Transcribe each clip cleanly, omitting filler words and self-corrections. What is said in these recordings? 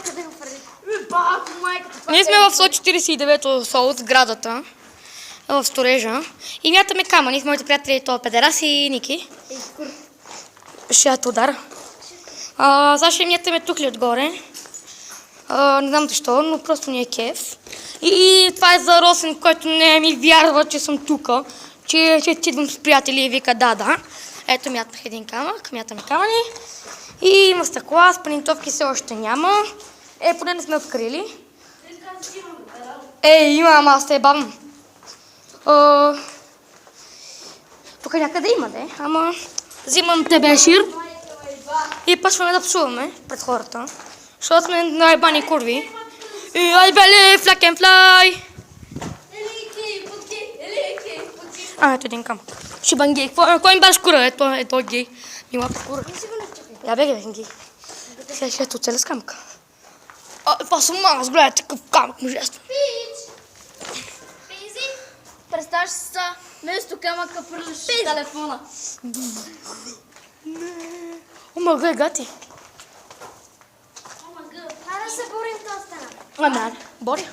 къде го прави? Бах, майката. Ние сме в 149-то сол, сградата, в сторежа. И мятаме камъни с моите приятели, това Педерас и Ники. Шият удар. Сега ще мятаме тухли отгоре. Не знам защо, но просто ни е кеф. И това е за Росен, който не ми вярва, че съм тука. Че идвам с приятели и вика да. Ето мятнах един камък, мятаме камъни. И има стъкла, спринтовки все още няма. Поне не сме открили. Има, ама аз те бавам. Тук някъде има, ама взимам тебешир и почваме да псуваме пред хората. Защото сме най-бани курви. И ай беле, флак ен флай! Ето един камък. Шибан гей. Кой им баш кура? Ето гей. Нима кура. Я бега, гей. Сега ще ето цела с камъка. Това съм аз, гледай, такъв камък мъжествен. Пизи, представяш си са, вместо камъка пръжеш телефона. Ома, гледай, гати. Ара се борим това стана. Боря.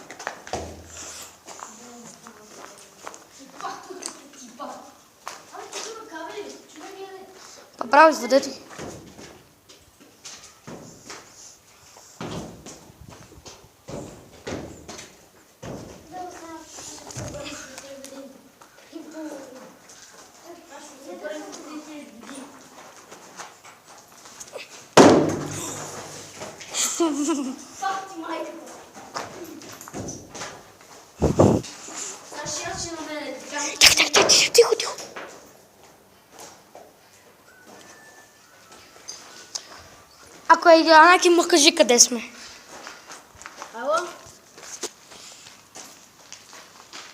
Право изведете ги. Тихо. Ако е Анаки, му кажи къде сме. Ало?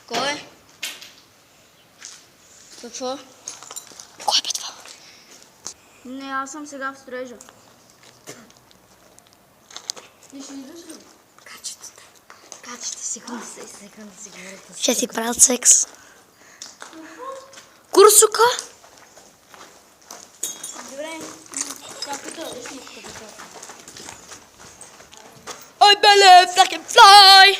Кой? Какво? Кой бе това? Не, аз съм сега в строежа. Ти ще идваш ли? Качета, секунда си говорите. Ще си правят секс. Курсука? Добре. Как да дойдеш, Нико, така. Ой, беле, флак ен флай!